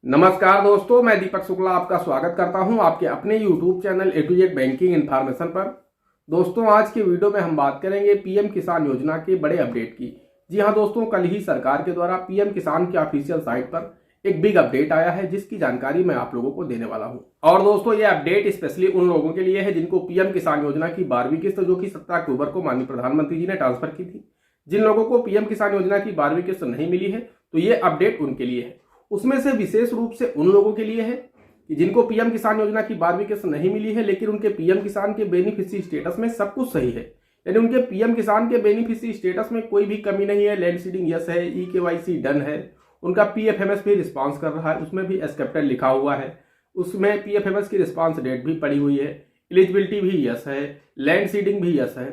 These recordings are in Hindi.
नमस्कार दोस्तों, मैं दीपक शुक्ला आपका स्वागत करता हूं आपके अपने YouTube channel A to Z banking information पर। दोस्तों, आज के वीडियो में हम बात करेंगे पीएम किसान योजना के बड़े अपडेट की। जी हां दोस्तों, कल ही सरकार के द्वारा पीएम किसान के ऑफिशियल साइट पर एक बिग अपडेट आया है, जिसकी जानकारी मैं आप लोगों को देने वाला हूं। और दोस्तों, यह अपडेट स्पेशली उन लोगों के लिए है जिनको पीएम किसान योजना की 12वीं किस्त, जो कि 17 अक्टूबर को माननीय प्रधानमंत्री जी ने ट्रांसफर की थी, जिन लोगों को पीएम किसान योजना की 12वीं किस्त नहीं मिली है, तो ये अपडेट उनके लिए है। उसमें से विशेष रूप से उन लोगों के लिए है कि जिनको पीएम किसान योजना की 12वीं किस्त नहीं मिली है, लेकिन उनके पीएम किसान के बेनिफिशियरी स्टेटस में सब कुछ सही है। यानी उनके पीएम किसान के बेनिफिशियरी स्टेटस में कोई भी कमी नहीं है, लैंड सीडिंग यस है, ईकेवाईसी डन है, उनका पीएफएमएस भी रिस्पॉन्स कर रहा है, उसमें भी एस कैपिटल लिखा हुआ है, उसमें पीएफएमएस की रिस्पॉन्स डेट भी पड़ी हुई है, एलिजिबिलिटी भी यस है, लैंड सीडिंग भी यस है।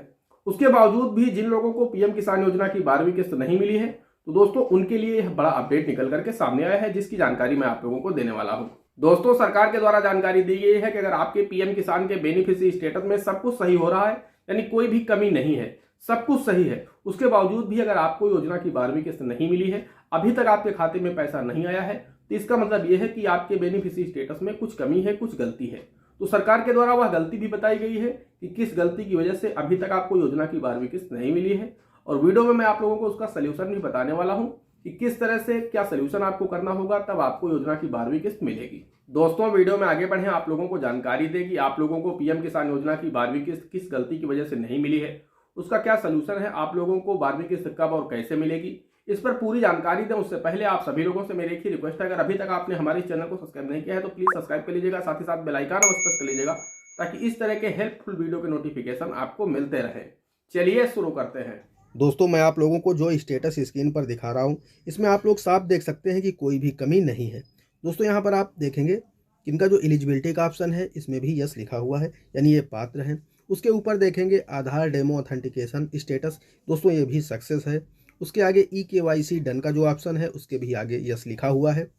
उसके बावजूद भी जिन लोगों को पीएम किसान योजना की 12वीं किस्त नहीं मिली है, तो दोस्तों उनके लिए यह बड़ा अपडेट निकल करके सामने आया है, जिसकी जानकारी मैं आप लोगों को देने वाला हूं। दोस्तों, सरकार के द्वारा जानकारी दी गई है कि अगर आपके पीएम किसान के बेनिफिशियरी स्टेटस में सब कुछ सही हो रहा है, यानी कोई भी कमी नहीं है, सब कुछ सही है, उसके बावजूद भी अगर आपको योजना की 12वीं किस्त नहीं मिली है, अभी तक आपके खाते में पैसा नहीं आया है, तो इसका मतलब यह है कि आपके बेनिफिशियरी स्टेटस में कुछ कमी है, कुछ गलती है। तो सरकार के द्वारा वह गलती भी बताई गई है कि किस गलती की वजह से अभी तक आपको योजना की 12वीं किस्त नहीं मिली है, और वीडियो में मैं आप लोगों को उसका सलूशन भी बताने वाला हूं कि किस तरह से क्या सलूशन आपको करना होगा, तब आपको योजना की 12वीं किस्त मिलेगी। दोस्तों, वीडियो में आगे बढ़े, आप लोगों को जानकारी दे कि आप लोगों को पीएम किसान योजना की 12वीं किस्त किस गलती की वजह से नहीं मिली है, उसका क्या सलूशन है, आप लोगों को 12वीं किस्त कब और कैसे मिलेगी, इस पर पूरी जानकारी दें। उससे पहले आप सभी लोगों से मेरी एक ही रिक्वेस्ट है, अगर अभी तक आपने हमारे चैनल को सब्सक्राइब नहीं किया है तो प्लीज सब्सक्राइब कर लीजिएगा, साथ ही साथ बेल आइकन अवश्य प्रेस कर लीजिएगा, ताकि इस तरह के हेल्पफुल वीडियो के नोटिफिकेशन आपको मिलते रहे। चलिए शुरू करते हैं। दोस्तों, मैं आप लोगों को जो स्टेटस स्क्रीन पर दिखा रहा हूं, इसमें आप लोग साफ देख सकते हैं कि कोई भी कमी नहीं है। दोस्तों, यहां पर आप देखेंगे कि इनका जो एलिजिबिलिटी का ऑप्शन है, इसमें भी यस लिखा हुआ है, यानी ये पात्र हैं। उसके ऊपर देखेंगे आधार डेमो ऑथेंटिकेशन स्टेटस, दोस्तों ये भी सक्सेस है। उसके आगे ईकेवाईसी डन का जो ऑप्शन है, उसके भी आगे यस लिखा हुआ है।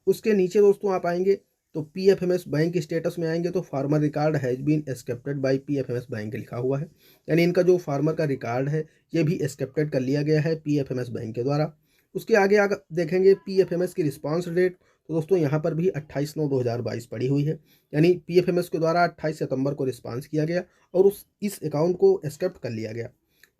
उसके नीचे दोस्तों आप आएंगे तो पीएफएमएस बैंक स्टेटस में आएंगे तो farmer record has been accepted by PFMS bank लिखा हुआ है, यानी इनका जो फार्मर का रिकॉर्ड है ये भी एक्सेप्टेड कर लिया गया है पीएफएमएस बैंक के द्वारा। उसके आगे देखेंगे पीएफएमएस की रिस्पांस डेट, तो दोस्तों यहाँ पर भी 28/9/2022 पड़ी हुई है, यानी पीएफएमएस के द्वारा 28 सितंबर को रिस्पांस किया गया और इस अकाउंट को एक्सेप्ट कर लिया गया।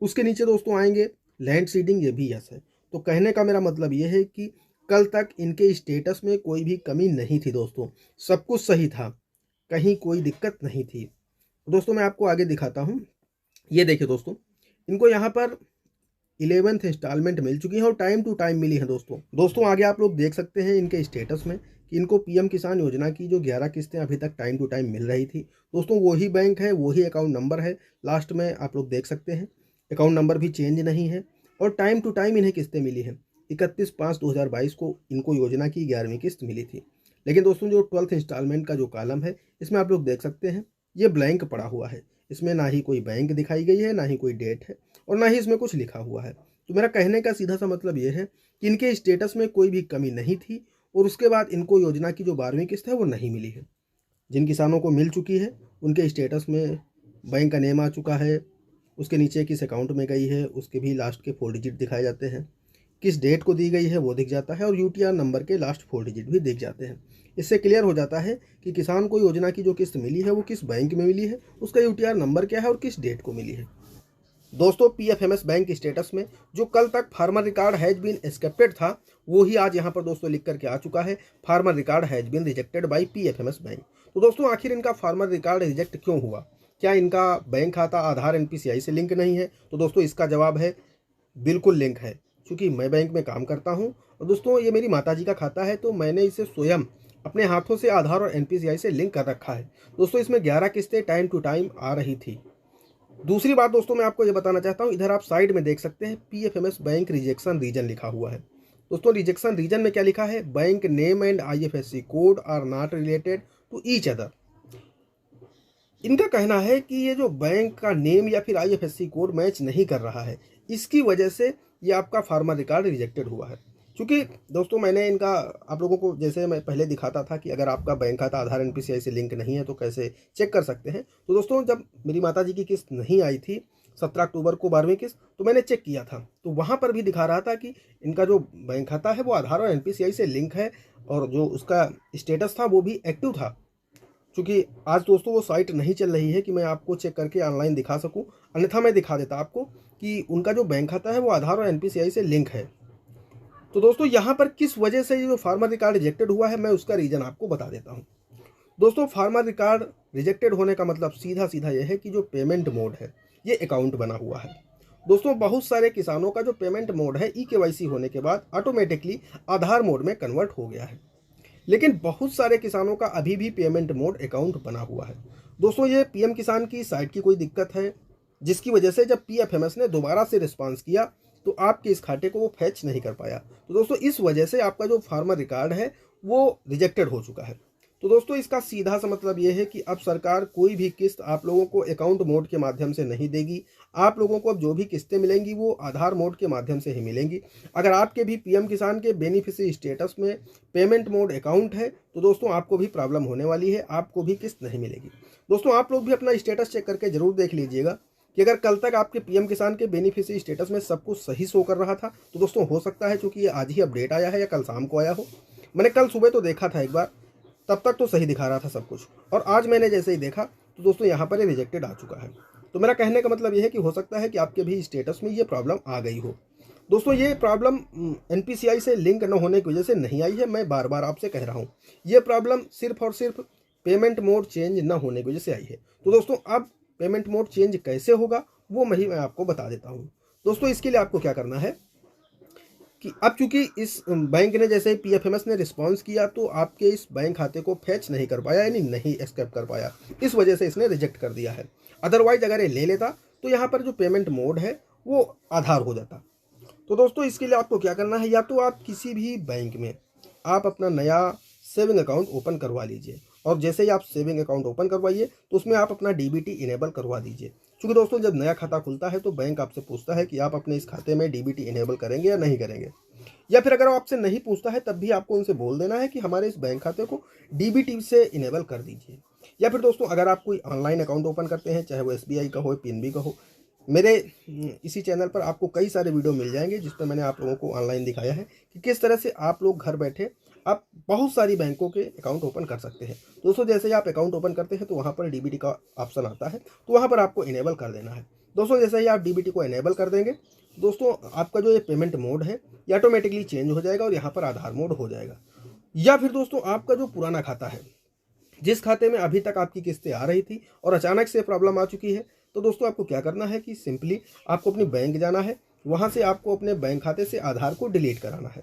उसके नीचे दोस्तों आएंगे लैंड सीडिंग, ये भी यस है। तो कहने का मेरा मतलब ये है कि कल तक इनके स्टेटस में कोई भी कमी नहीं थी दोस्तों, सब कुछ सही था, कहीं कोई दिक्कत नहीं थी। दोस्तों, मैं आपको आगे दिखाता हूँ। ये देखिए दोस्तों, इनको यहाँ पर 11th इंस्टॉलमेंट मिल चुकी है और टाइम टू टाइम मिली है। दोस्तों आगे आप लोग देख सकते हैं इनके स्टेटस में कि इनको पीएम किसान योजना की जो 11 किस्तें अभी तक टाइम टू टाइम मिल रही थी। दोस्तों, वही बैंक है, वही अकाउंट नंबर है, लास्ट में आप लोग देख सकते हैं अकाउंट नंबर भी चेंज नहीं है, और टाइम टू टाइम इन्हें किस्तें मिली हैं। 31/5/2022 को इनको योजना की 11वीं किस्त मिली थी। लेकिन दोस्तों, जो 12th इंस्टॉलमेंट का जो कॉलम है, इसमें आप लोग देख सकते हैं ये ब्लैंक पड़ा हुआ है, इसमें ना ही कोई बैंक दिखाई गई है, ना ही कोई डेट है, और ना ही इसमें कुछ लिखा हुआ है। तो मेरा कहने का सीधा सा मतलब ये है कि इनके स्टेटस में कोई भी कमी नहीं थी, और उसके बाद इनको योजना की जो 12वीं किस्त है वो नहीं मिली है। जिन किसानों को मिल चुकी है उनके स्टेटस में बैंक का नेम आ चुका है, उसके नीचे किस अकाउंट में गई है उसके भी लास्ट के 4 डिजिट दिखाए जाते हैं, किस डेट को दी गई है वो दिख जाता है, और यूटीआर नंबर के लास्ट 4 डिजिट भी दिख जाते हैं। इससे क्लियर हो जाता है कि किसान को योजना की जो किस्त मिली है वो किस बैंक में मिली है, उसका यूटीआर नंबर क्या है और किस डेट को मिली है। दोस्तों, पीएफएमएस बैंक स्टेटस में जो कल तक farmer record has been accepted था, वो ही आज यहाँ पर दोस्तों लिख करके आ चुका है farmer record has been rejected by PFMS bank. तो दोस्तों, आखिर इनका फार्मर रिकॉर्ड रिजेक्ट क्यों हुआ? क्या इनका बैंक खाता आधार एनपीसीआई से लिंक नहीं है? तो दोस्तों, इसका जवाब है बिल्कुल लिंक है, क्योंकि मैं बैंक में काम करता हूं, और दोस्तों ये मेरी माताजी का खाता है, तो मैंने इसे स्वयं अपने हाथों से आधार और एनपीसीआई से लिंक कर रखा है। दोस्तों, इसमें 11 किस्तें टाइम टू टाइम आ रही थी। दूसरी बात दोस्तों, मैं आपको ये बताना चाहता हूँ, इधर आप साइड में देख सकते हैं पीएफएमएस बैंक रिजेक्शन रीजन लिखा हुआ है। दोस्तों, रिजेक्शन रीजन में क्या लिखा है? Bank name and IFSC code are not related to each other. इनका कहना है कि ये जो बैंक का नेम या फिर आईएफएससी कोड मैच नहीं कर रहा है, इसकी वजह से ये आपका फार्मर रिकॉर्ड रिजेक्टेड हुआ है। क्योंकि दोस्तों, मैंने इनका आप लोगों को जैसे मैं पहले दिखाता था कि अगर आपका बैंक खाता आधार एनपीसीआई से लिंक नहीं है तो कैसे चेक कर सकते हैं। तो दोस्तों, जब मेरी माताजी की किस्त नहीं आई थी 17 अक्टूबर को 12वीं किस्त, तो मैंने चेक किया था तो वहाँ पर भी दिखा रहा था कि इनका जो बैंक खाता है वो आधार और एनपीसीआई से लिंक है और जो उसका स्टेटस था वो भी एक्टिव था। क्योंकि आज दोस्तों वो साइट नहीं चल रही है कि मैं आपको चेक करके ऑनलाइन दिखा सकूं, अन्यथा मैं दिखा देता आपको कि उनका जो बैंक खाता है वो आधार और एनपीसीआई से लिंक है। तो दोस्तों यहाँ पर किस वजह से ये जो फार्मर रिकॉर्ड रिजेक्टेड हुआ है मैं उसका रीज़न आपको बता देता हूँ। दोस्तों फार्मर रिकॉर्ड रिजेक्टेड होने का मतलब सीधा सीधा यह है कि जो पेमेंट मोड है ये अकाउंट बना हुआ है। दोस्तों बहुत सारे किसानों का जो पेमेंट मोड है ई-केवाईसी होने के बाद ऑटोमेटिकली आधार मोड में कन्वर्ट हो गया है, लेकिन बहुत सारे किसानों का अभी भी पेमेंट मोड अकाउंट बना हुआ है। दोस्तों ये पीएम किसान की साइट की कोई दिक्कत है जिसकी वजह से जब पीएफएमएस ने दोबारा से रिस्पांस किया तो आपके इस खाते को वो फैच नहीं कर पाया। तो दोस्तों इस वजह से आपका जो फार्मर रिकॉर्ड है वो रिजेक्टेड हो चुका है। तो दोस्तों इसका सीधा सा मतलब ये है कि अब सरकार कोई भी किस्त आप लोगों को अकाउंट मोड के माध्यम से नहीं देगी। आप लोगों को अब जो भी किस्तें मिलेंगी वो आधार मोड के माध्यम से ही मिलेंगी। अगर आपके भी पीएम किसान के बेनिफिशियरी स्टेटस में पेमेंट मोड अकाउंट है तो दोस्तों आपको भी प्रॉब्लम होने वाली है, आपको भी किस्त नहीं मिलेगी। दोस्तों आप लोग भी अपना स्टेटस चेक करके जरूर देख लीजिएगा कि अगर कल तक आपके पीएम किसान के बेनिफिशियरी स्टेटस में सब कुछ सही शो कर रहा था तो दोस्तों हो सकता है क्योंकि ये आज ही अपडेट आया है या कल शाम को आया हो, मैंने कल सुबह तो देखा था एक बार, तब तक तो सही दिखा रहा था सब कुछ, और आज मैंने जैसे ही देखा तो दोस्तों यहाँ पर ये रिजेक्टेड आ चुका है। तो मेरा कहने का मतलब ये है कि हो सकता है कि आपके भी स्टेटस में ये प्रॉब्लम आ गई हो। दोस्तों ये प्रॉब्लम एनपीसीआई से लिंक न होने की वजह से नहीं आई है, मैं बार बार आपसे कह रहा हूँ। ये प्रॉब्लम सिर्फ और सिर्फ पेमेंट मोड चेंज न होने की वजह से आई है। तो दोस्तों अब पेमेंट मोड चेंज कैसे होगा वो मैं आपको बता देता हूँ। दोस्तों इसके लिए आपको क्या करना है कि अब चूंकि इस बैंक ने जैसे पीएफएमएस ने रिस्पांस किया तो आपके इस बैंक खाते को फैच नहीं कर पाया, यानी नहीं एक्सेप्ट कर पाया, इस वजह से इसने रिजेक्ट कर दिया है। अदरवाइज अगर ये ले लेता तो यहाँ पर जो पेमेंट मोड है वो आधार हो जाता। तो दोस्तों इसके लिए आपको क्या करना है, या तो आप किसी भी बैंक में आप अपना नया सेविंग अकाउंट ओपन करवा लीजिए, और जैसे ही आप सेविंग अकाउंट ओपन करवाइए तो उसमें आप अपना डीबीटी इनेबल करवा दीजिए। क्योंकि दोस्तों जब नया खाता खुलता है तो बैंक आपसे पूछता है कि आप अपने इस खाते में डीबीटी इनेबल करेंगे या नहीं करेंगे, या फिर अगर वो आपसे नहीं पूछता है तब भी आपको उनसे बोल देना है कि हमारे इस बैंक खाते को डीबीटी से इनेबल कर दीजिए। या फिर दोस्तों अगर आप कोई ऑनलाइन अकाउंट ओपन करते हैं, चाहे वो एसबीआई का हो, पीएनबी का हो, मेरे इसी चैनल पर आपको कई सारे वीडियो मिल जाएंगे जिस पर मैंने आप लोगों को ऑनलाइन दिखाया है कि किस तरह से आप लोग घर बैठे आप बहुत सारी बैंकों के अकाउंट ओपन कर सकते हैं। दोस्तों जैसे ही आप अकाउंट ओपन करते हैं तो वहाँ पर डीबीटी का ऑप्शन आता है, तो वहाँ पर आपको इनेबल कर देना है। दोस्तों जैसे ही आप डीबीटी को इनेबल कर देंगे दोस्तों आपका जो ये पेमेंट मोड है ये ऑटोमेटिकली चेंज हो जाएगा और यहाँ पर आधार मोड हो जाएगा। या फिर दोस्तों आपका जो पुराना खाता है, जिस खाते में अभी तक आपकी किस्तें आ रही थी और अचानक से प्रॉब्लम आ चुकी है, तो दोस्तों आपको क्या करना है कि सिंपली आपको अपनी बैंक जाना है, वहाँ से आपको अपने बैंक खाते से आधार को डिलीट कराना है,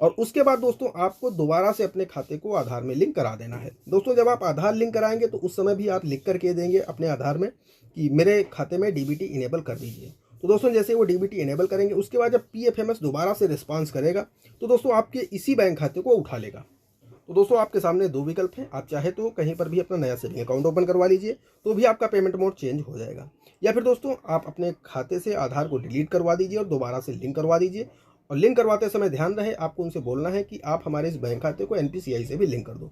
और उसके बाद दोस्तों आपको दोबारा से अपने खाते को आधार में लिंक करा देना है। दोस्तों जब आप आधार लिंक कराएंगे तो उस समय भी आप लिख करके देंगे अपने आधार में कि मेरे खाते में डीबीटी इनेबल कर दीजिए। तो दोस्तों जैसे वो डीबीटी इनेबल करेंगे उसके बाद जब पीएफएमएस दोबारा से रिस्पांस करेगा तो दोस्तों आपके इसी बैंक खाते को उठा लेगा। तो दोस्तों आपके सामने दो विकल्प हैं, आप चाहे तो कहीं पर भी अपना नया सेविंग अकाउंट ओपन करवा लीजिए तो भी आपका पेमेंट मोड चेंज हो जाएगा, या फिर दोस्तों आप अपने खाते से आधार को डिलीट करवा दीजिए और दोबारा से लिंक करवा दीजिए। और लिंक करवाते समय ध्यान रहे आपको उनसे बोलना है कि आप हमारे इस बैंक खाते को एनपीसीआई से भी लिंक कर दो।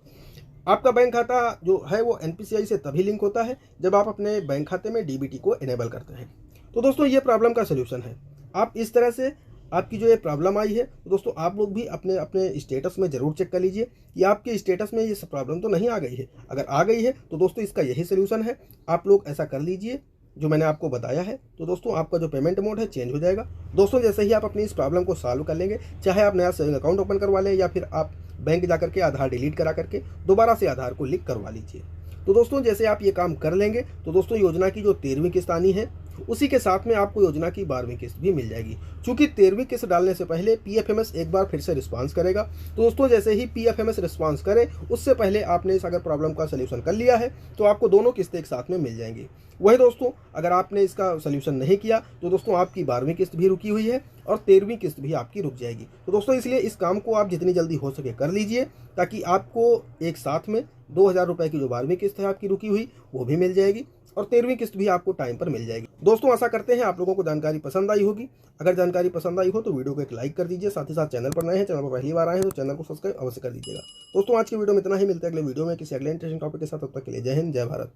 आपका बैंक खाता जो है वो एनपीसीआई से तभी लिंक होता है जब आप अपने बैंक खाते में डीबीटी को इनेबल करते हैं। तो दोस्तों ये प्रॉब्लम का सलूशन है। आप इस तरह से आपकी जो ये प्रॉब्लम आई है तो दोस्तों आप लोग भी अपने अपने स्टेटस में ज़रूर चेक कर लीजिए कि आपके स्टेटस में ये प्रॉब्लम तो नहीं आ गई है। अगर आ गई है तो दोस्तों इसका यही सलूशन है, आप लोग ऐसा कर लीजिए जो मैंने आपको बताया है। तो दोस्तों आपका जो पेमेंट मोड है चेंज हो जाएगा। दोस्तों जैसे ही आप अपनी इस प्रॉब्लम को सॉल्व कर लेंगे, चाहे आप नया सेविंग अकाउंट ओपन करवा लें या फिर आप बैंक जा करके आधार डिलीट करा करके दोबारा से आधार को लिंक करवा लीजिए। तो दोस्तों जैसे आप ये काम कर लेंगे तो दोस्तों योजना की जो 13वीं किस्त आनी है उसी के साथ में आपको योजना की 12वीं किस्त भी मिल जाएगी। चूंकि 13वीं किस्त डालने से पहले पीएफएमएस एक बार फिर से रिस्पांस करेगा, तो दोस्तों जैसे ही पीएफएमएस रिस्पांस करे उससे पहले आपने इस अगर प्रॉब्लम का सलूशन कर लिया है तो आपको दोनों किस्तें एक साथ में मिल जाएंगी। वही दोस्तों अगर आपने इसका सलूशन नहीं किया तो दोस्तों आपकी 12वीं किस्त भी रुकी हुई है और 13वीं किस्त भी आपकी रुक जाएगी। तो दोस्तों इसलिए इस काम को आप जितनी जल्दी हो सके कर लीजिए ताकि आपको एक साथ में 2000 रुपये की जो 12वीं किस्त है आपकी रुकी हुई वो भी मिल जाएगी और 13वीं किस्त भी आपको टाइम पर मिल जाएगी। दोस्तों आशा करते हैं आप लोगों को जानकारी पसंद आई होगी। अगर जानकारी पसंद आई हो तो वीडियो को एक लाइक कर दीजिए, साथ ही साथ चैनल पर नए हैं, चैनल पर पहली बार आए हैं तो चैनल को सब्सक्राइब अवश्य कर दीजिएगा। दोस्तों आज की वीडियो में इतना ही, मिलते हैं अगले वीडियो में किसी अगले इंटरेस्टिंग टॉपिक के साथ। तब तक के लिए जय हिंद, जय भारत।